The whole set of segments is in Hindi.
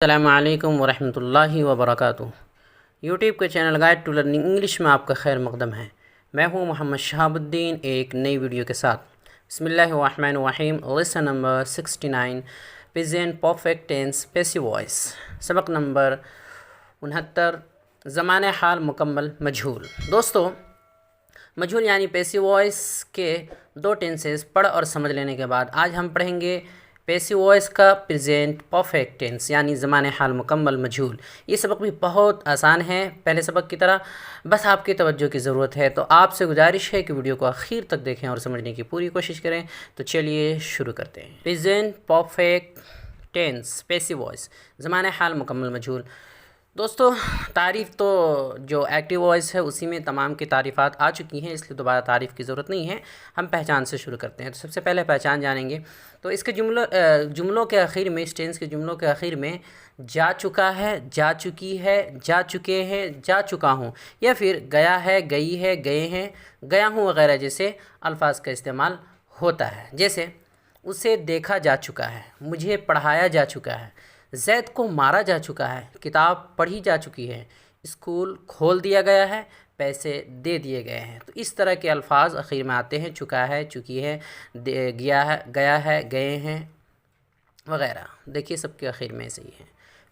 अस्सलामुअलैकुम वरहमतुल्लाहि वबरकातुहू। यूट्यूब के channel guide to learning English में आपका खैर मकदम है। मैं हूं मोहम्मद शहाबुद्दीन एक नई वीडियो के साथ। बिस्मिल्लाहिर्रहमानिर्रहीम। Lesson number 69 present perfect tense passive voice. सबक नंबर 69 ज़माने हाल मुकम्मल मजहूल। दोस्तों, मजहूल यानी पैसिव वॉइस के दो टेंसेस पढ़ और समझ लेने के बाद आज हम पढ़ेंगे पैसिव वॉइस का प्रेजेंट परफेक्ट टेंस यानी ज़माने हाल मुकम्मल मजहूल। ये सबक भी बहुत आसान है पहले सबक की तरह, बस आपकी तवज्जो की ज़रूरत है। तो आपसे गुजारिश है कि वीडियो को आखिर तक देखें और समझने की पूरी कोशिश करें। तो चलिए शुरू करते हैं। Present perfect tense passive voice ज़माने हाल मुकम्मल मजहूल। दोस्तों, तारीफ़ तो जो एक्टिव वॉइस है उसी में तमाम की तारीफ़ात आ चुकी हैं, इसलिए दोबारा तारीफ़ की ज़रूरत नहीं है। हम पहचान से शुरू करते हैं। तो सबसे पहले पहचान जानेंगे। तो इसके जुमलों के आखिर में, इस टेंस के जुमलों के आखिर में जा चुका है, जा चुकी है, जा चुके हैं, जा चुका हूँ, या फिर गया है, गई है, गए हैं, गया हूँ वगैरह जैसे अल्फाज का इस्तेमाल होता है। जैसे उसे देखा जा चुका है, मुझे पढ़ाया जा चुका है, ज़ैद को मारा जा चुका है, किताब पढ़ी जा चुकी है, स्कूल खोल दिया गया है, पैसे दे दिए गए हैं। तो इस तरह के अल्फाज आखिर में आते हैं। चुका है, चुकी है, गया है, गए हैं वगैरह। देखिए सबके आखिर में सही है।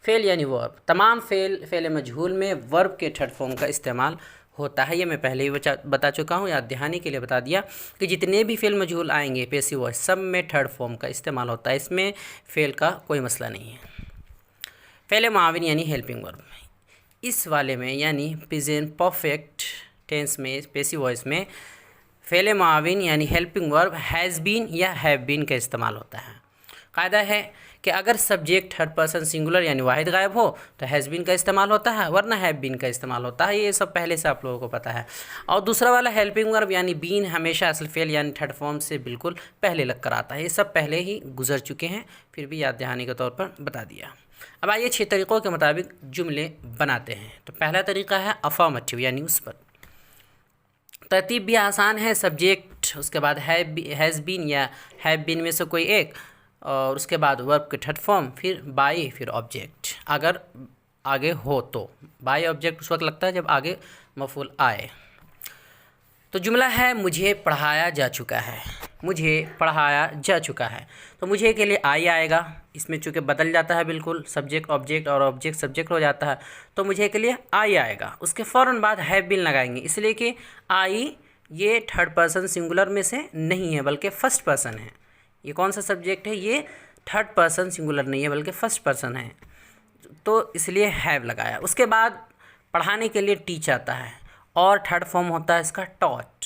फ़ेल यानी वर्ब। तमाम फ़ेल मजहूल में वर्ब के थर्ड फॉर्म का इस्तेमाल होता है। ये मैं पहले ही बता चुका हूँ, याद दहानी के लिए बता दिया कि जितने भी फ़ेल मजहूल आएंगे पैसिव वॉइस सब में थर्ड फॉर्म का इस्तेमाल होता है। इसमें फ़ेल का कोई मसला नहीं है। फ़ेल मुआविन यानी हेल्पिंग वर्ब। इस वाले में यानी प्रेजेंट परफेक्ट टेंस में पैसिव वॉइस में फ़ेल मुआविन यानी हेल्पिंग वर्ब हैज़ बीन या हैव बीन का इस्तेमाल होता है। कायदा है कि अगर सब्जेक्ट थर्ड पर्सन सिंगुलर यानी वाहिद गायब हो तो हैज़ बीन का इस्तेमाल होता है, वरना हैव बीन का इस्तेमाल होता है। ये सब पहले से आप लोगों को पता है। और दूसरा वाला हेल्पिंग वर्ब यानी बीन हमेशा असल फ़ेल यानी थर्ड फॉर्म से बिल्कुल पहले लग कर आता है। ये सब पहले ही गुजर चुके हैं, फिर भी याद दहानी के तौर पर बता दिया। अब आइए 6 तरीक़ों के मुताबिक जुमले बनाते हैं। तो पहला तरीक़ा है अफर्मेटिव यानी उस पर। तरतीब भी आसान है। सब्जेक्ट, उसके बाद हैज़ बीन या हैव बीन में से कोई एक, और उसके बाद वर्ब के थर्ड फॉर्म, फिर बाय, फिर ऑब्जेक्ट अगर आगे हो तो। बाय ऑब्जेक्ट उस वक्त लगता है जब आगे मफूल आए। तो जुमला है मुझे पढ़ाया जा चुका है, मुझे पढ़ाया जा चुका है। तो मुझे के लिए आई आएगा, इसमें चूँकि बदल जाता है बिल्कुल, सब्जेक्ट ऑब्जेक्ट और ऑब्जेक्ट सब्जेक्ट हो जाता है। तो मुझे के लिए आई आएगा, उसके फ़ौरन बाद हैव बीन लगाएंगे, इसलिए कि आई ये थर्ड पर्सन सिंगुलर में से नहीं है बल्कि फ़र्स्ट पर्सन है। ये कौन सा सब्जेक्ट है? ये थर्ड पर्सन सिंगुलर नहीं है बल्कि फ़र्स्ट पर्सन है, तो इसलिए हैव लगाया। उसके बाद पढ़ाने के लिए टीच आता है और थर्ड फॉर्म होता है इसका टॉट,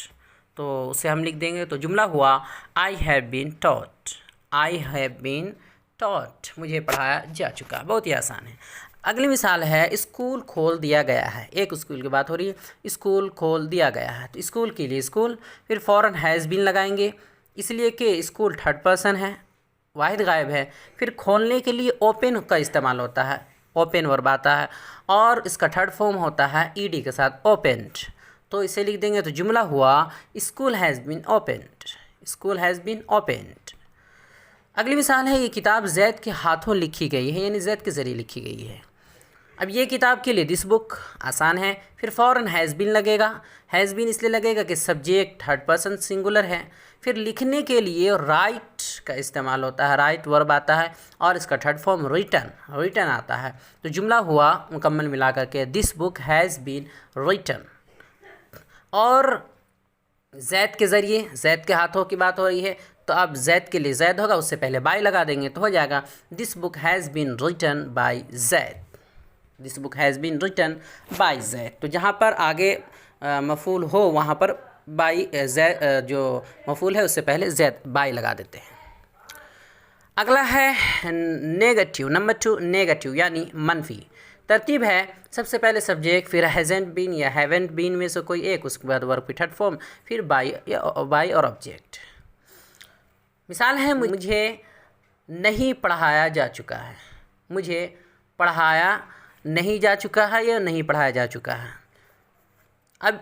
तो उसे हम लिख देंगे। तो जुमला हुआ I have been taught, I have been taught, मुझे पढ़ाया जा चुका। बहुत ही आसान है। अगली मिसाल है स्कूल खोल दिया गया है। एक स्कूल की बात हो रही है, स्कूल खोल दिया गया है। तो स्कूल के लिए स्कूल, फिर फ़ौरन हैज़ बीन लगाएंगे, इसलिए कि स्कूल थर्ड पर्सन है, वाहिद गायब है। फिर खोलने के लिए ओपन का इस्तेमाल होता है, ओपन वर्ब आता है, और इसका थर्ड फॉर्म होता है ईडी के साथ ओपेंड, तो इसे लिख देंगे। तो जुमला हुआ school has been opened, school has been opened. अगली मिसाल है ये किताब ज़ैद के हाथों लिखी गई है, यानी ज़ैद के ज़रिए लिखी गई है। अब ये किताब के लिए दिस बुक आसान है, फिर फ़ौरन हैज़ बीन लगेगा। हैज़ बीन इसलिए लगेगा कि सब्जेक्ट थर्ड पर्सन सिंगुलर है। फिर लिखने के लिए राइट का इस्तेमाल होता है, राइट वर्ब आता है, और इसका थर्ड फॉर्म रिटन, रिटन आता है। तो जुमला हुआ मुकम्मल मिला करके this book has been written. और ज़ैद के ज़रिए, ज़ैद के हाथों की बात हो रही है, तो अब ज़ैद के लिए ज़ैद होगा, उससे पहले बाय लगा देंगे तो हो जाएगा this book has been written by Zaid, this book has been written by Zaid. तो जहाँ पर आगे मफूल हो वहाँ पर बाय ज़ैद, जो मफूल है उससे पहले ज़ैद बाय लगा देते हैं। अगला है नेगेटिव, नंबर 2 नेगेटिव यानी मनफी। तरतीब है सबसे पहले सब्जेक्ट, फिर हैज़ेंट बीन या हैवेंट बीन में से कोई एक, उसके बाद वर्ब की थर्ड फॉर्म, फिर बाय और ऑब्जेक्ट। मिसाल है मुझे नहीं पढ़ाया जा चुका है, मुझे पढ़ाया नहीं जा चुका है या नहीं पढ़ाया जा चुका है। अब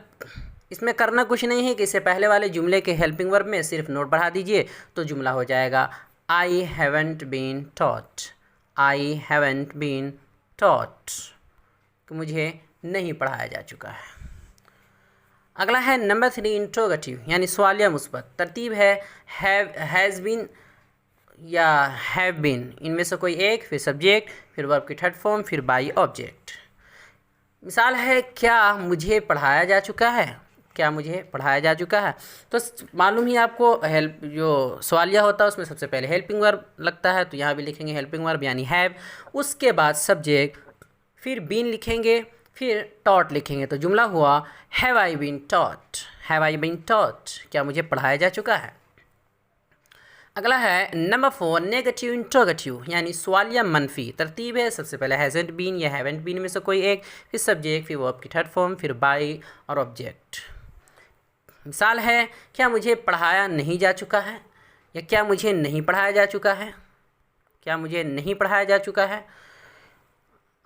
इसमें करना कुछ नहीं है कि इससे पहले वाले जुमले के हेल्पिंग वर्ब में सिर्फ नोट बढ़ा दीजिए तो जुमला हो जाएगा I haven't been taught, I haven't been taught, कि मुझे नहीं पढ़ाया जा चुका है। अगला है नंबर 3 इंट्रोगेटिव यानी सवालिया मुस्बत। तरतीब है हैव, हैज़ बीन या हैव बीन, इनमें से कोई एक, फिर सब्जेक्ट, फिर वर्ब की थर्ड फॉर्म, फिर बाई ऑब्जेक्ट। मिसाल है क्या मुझे पढ़ाया जा चुका है, क्या मुझे पढ़ाया जा चुका है। तो मालूम ही आपको हेल्प जो सवालिया होता है उसमें सबसे पहले हेल्पिंग वर्ब लगता है, तो यहाँ भी लिखेंगे हेल्पिंग वर्ब यानी हैव, उसके बाद सब्जेक्ट, फिर बीन लिखेंगे, फिर टॉट लिखेंगे। तो जुमला हुआ have I been taught, have I been taught, क्या मुझे पढ़ाया जा चुका है। अगला है नंबर 4 नेगेटिव इंट्रोगेटिव यानी सवालिया मनफी। तरतीब है सबसे पहले हैज़ेंट बीन या हैवेंट बीन में से कोई एक, फिर सब्जेक्ट, फिर वर्ब की थर्ड फॉर्म, फिर बाई और ऑब्जेक्ट। मिसाल है क्या मुझे पढ़ाया नहीं जा चुका है, या क्या मुझे नहीं पढ़ाया जा चुका है, क्या मुझे नहीं पढ़ाया जा चुका है।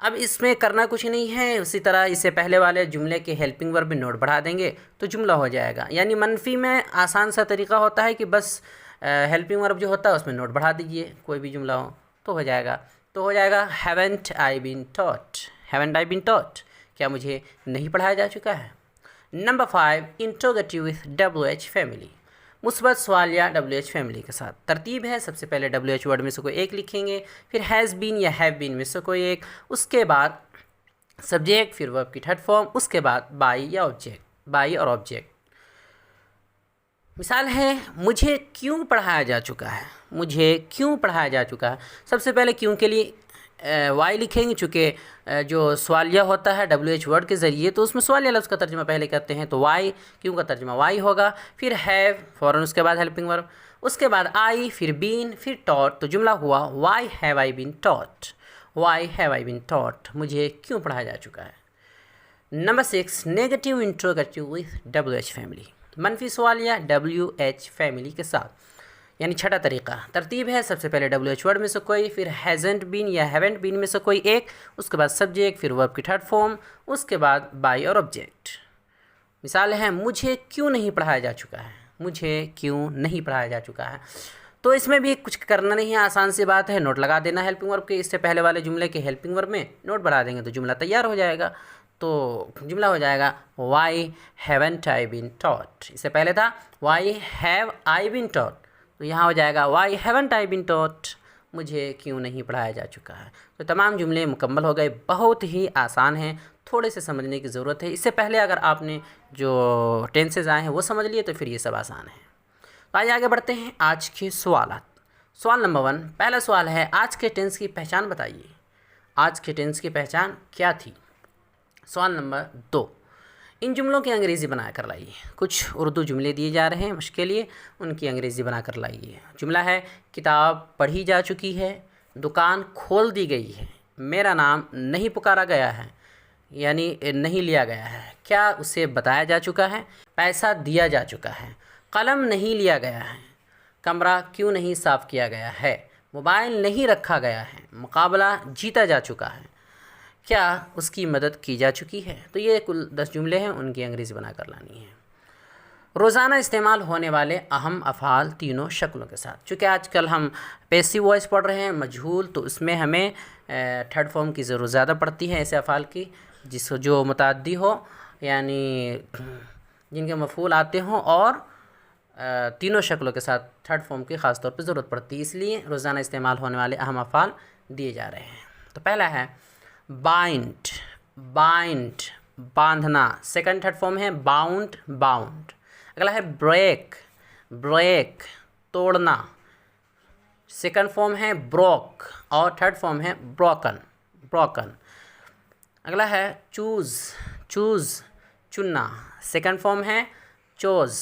अब इसमें करना कुछ नहीं है, उसी तरह इससे पहले वाले जुमले के हेल्पिंग वर्ब में नोट बढ़ा देंगे तो जुमला हो जाएगा। यानी मनफी में आसान सा तरीका होता है कि बस हेल्पिंग वर्ब जो होता है उसमें नोट बढ़ा दीजिए, कोई भी जुमला हो तो हो जाएगा। तो हो जाएगा haven't I been taught, haven't I been taught, क्या मुझे नहीं पढ़ाया जा चुका है। Number 5 interrogative with WH family, मुस्बत सवालिया WH फैमिली के साथ। तरतीब है सबसे पहले WH वर्ड में से कोई एक लिखेंगे, फिर हैज़ बीन या हैव बीन में से कोई एक, उसके बाद सब्जेक्ट, फिर वर्ब की थर्ड फॉर्म, उसके बाद बाई या ऑब्जेक्ट, बाई और ऑब्जेक्ट। मिसाल है मुझे क्यों पढ़ाया जा चुका है, मुझे क्यों पढ़ाया जा चुका है। सबसे पहले क्यों के लिए वाई लिखेंगे, चूँकि जो सवालिया होता है WH वर्ड के ज़रिए तो उसमें सवालिया लफ्ज़ का तर्जुमा पहले करते हैं, तो वाई, क्यों का तर्जुमा वाई होगा, फिर हैव फ़ौरन उसके बाद हेल्पिंग वर्ब, उसके बाद आई, फिर बीन, फिर टॉट। तो जुमला हुआ why have I been taught, why have I been taught, मुझे क्यों पढ़ाया जा चुका है। Number 6 negative interrogative with WH family, मनफी सवालिया WH फैमिली के साथ यानी छठा तरीका। तरतीब है सबसे पहले WH वर्ड में से कोई, फिर हैज़ेंट बीन या हैवेंट बीन में से कोई एक, उसके बाद सब्जेक्ट, फिर वर्ब की थर्ड फॉर्म, उसके बाद बाई और ऑब्जेक्ट। मिसाल है मुझे क्यों नहीं पढ़ाया जा चुका है, मुझे क्यों नहीं पढ़ाया जा चुका है। तो इसमें भी कुछ करना नहीं है, आसान सी बात है, नोट लगा देना हेल्पिंग वर्ब के, इससे पहले वाले जुमले के हेल्पिंग वर्ब में नोट बढ़ा देंगे तो जुमला तैयार हो जाएगा। तो जुमला हो जाएगा why haven't I been taught, इससे पहले था why have I been taught, तो यहाँ हो जाएगा why haven't I been taught, मुझे क्यों नहीं पढ़ाया जा चुका है। तो तमाम जुमले मुकम्मल हो गए, बहुत ही आसान हैं, थोड़े से समझने की ज़रूरत है। इससे पहले अगर आपने जो टेंसेज आए हैं वो समझ लिए तो फिर ये सब आसान है। तो आइए आगे बढ़ते हैं आज के सवालात। सवाल नंबर 1, पहला सवाल है आज के टेंस की पहचान बताइए, आज के टेंस की पहचान क्या थी। सवाल नंबर 2, इन जुमलों की अंग्रेज़ी बना कर लाइए। कुछ उर्दू जुमले दिए जा रहे हैं उसके लिए, उनकी अंग्रेज़ी बना कर लाइए। जुमला है किताब पढ़ी जा चुकी है, दुकान खोल दी गई है, मेरा नाम नहीं पुकारा गया है यानी नहीं लिया गया है, क्या उसे बताया जा चुका है, पैसा दिया जा चुका है, कलम नहीं लिया गया है, कमरा क्यों नहीं साफ़ किया गया है, मोबाइल नहीं रखा गया है, मुकाबला जीता जा चुका है, क्या उसकी मदद की जा चुकी है। तो ये कुल 10 जुमले हैं, उनकी अंग्रेज़ी बना कर लानी है। रोज़ाना इस्तेमाल होने वाले अहम अफ़ाल तीनों शक्लों के साथ। चूँकि आजकल हम पैसिव वॉइस पढ़ रहे हैं मजहूल, तो उसमें हमें थर्ड फॉर्म की ज़रूरत ज़्यादा पड़ती है ऐसे अफ़ाल की जो मुतअद्दी हो यानी जिनके मफ़ूल आते हों और तीनों शक्लों के साथ थर्ड फॉर्म की ख़ास तौर पर ज़रूरत पड़ती है, इसलिए रोज़ाना इस्तेमाल होने वाले अहम अफ़ाल दिए जा रहे हैं। तो पहला है बाइंड, बाइंड बांधना, सेकंड थर्ड फॉर्म है बाउंड, बाउंड। अगला है ब्रेक, ब्रेक तोड़ना, सेकंड फॉर्म है ब्रोक और थर्ड फॉर्म है ब्रोकन, ब्रोकन। अगला है चूज़, चूज़ चुनना, सेकंड फॉर्म है चोज़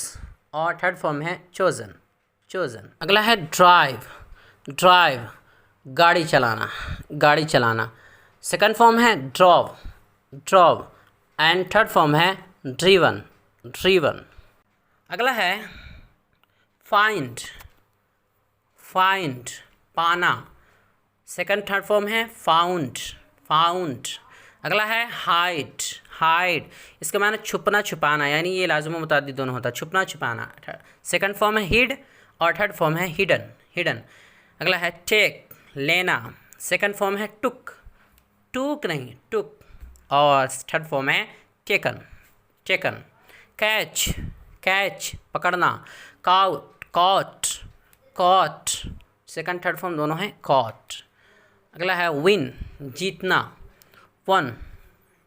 और थर्ड फॉर्म है चोज़न, चोज़न। अगला है ड्राइव, ड्राइव गाड़ी चलाना, गाड़ी चलाना, सेकंड फॉर्म है drove, drove and third form है ड्रीवन, ड्रीवन। अगला है फाइंड, फाइंड पाना, सेकंड थर्ड फॉर्म है फाउंड, फाउंड। अगला है हाइड, हाइड इसका माने छुपना छुपाना, यानी ये लाज़िम व मुतअद्दी दोनों होता है, छुपना छुपाना, सेकंड फॉर्म है हिड और थर्ड फॉर्म है हिडन, हिडन। अगला है टेक लेना, सेकंड फॉर्म है टुक, टूक नहीं टुक। और थर्ड फॉर्म है टेकन, टेकन। कैच, कैच पकड़ना। Caught, caught, caught. Second third form दोनों हैं कॉट। अगला है विन, जीतना। Won,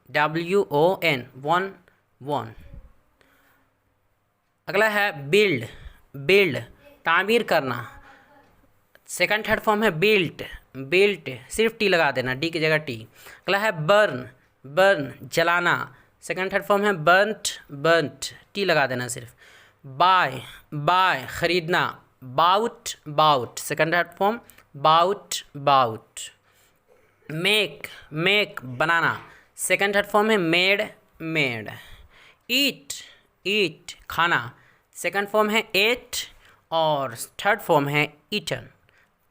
WON, won, won. अगला है बिल्ड, बिल्ड तामीर करना। सेकंड थर्ड फॉर्म है बिल्ट, बिल्ट सिर्फ टी लगा देना, डी की जगह टी। अगला है बर्न, बर्न जलाना। सेकंड थर्ड फॉर्म है बर्नट, बर्नट टी लगा देना सिर्फ। बाय, बाय खरीदना। Bought, bought second third form bought, bought. Make, make बनाना। सेकंड थर्ड फॉर्म है मेड, मेड। ईट, ईट खाना। सेकंड फॉर्म है एट और थर्ड फॉर्म है ईटन,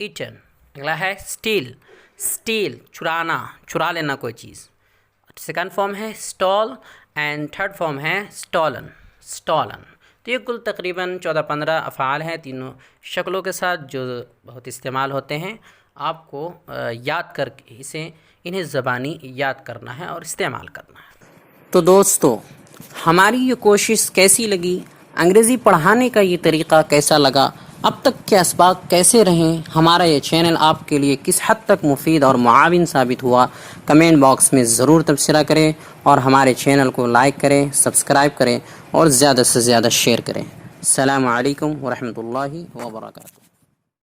ईटन। अगला है स्टील, स्टील चुराना, चुरा लेना कोई चीज़। सेकंड फॉर्म है स्टॉल एंड थर्ड फॉर्म है स्टॉलन, स्टॉलन। तो ये कुल तकरीबन 14-15 अफ़आल हैं तीनों शक्लों के साथ जो बहुत इस्तेमाल होते हैं। आपको याद करके इन्हें ज़बानी याद करना है और इस्तेमाल करना है। तो दोस्तों, हमारी ये कोशिश कैसी लगी, अंग्रेज़ी पढ़ाने का ये तरीक़ा कैसा लगा, अब तक के असबाब कैसे रहें, हमारा ये चैनल आपके लिए किस हद तक मुफीद और मुआविन साबित हुआ, कमेंट बॉक्स में ज़रूर तबसरा करें और हमारे चैनल को लाइक करें, सब्सक्राइब करें और ज़्यादा से ज़्यादा शेयर करें। अस्सलामु अलैकुम व रहमतुल्लाहि व बरकातुहू।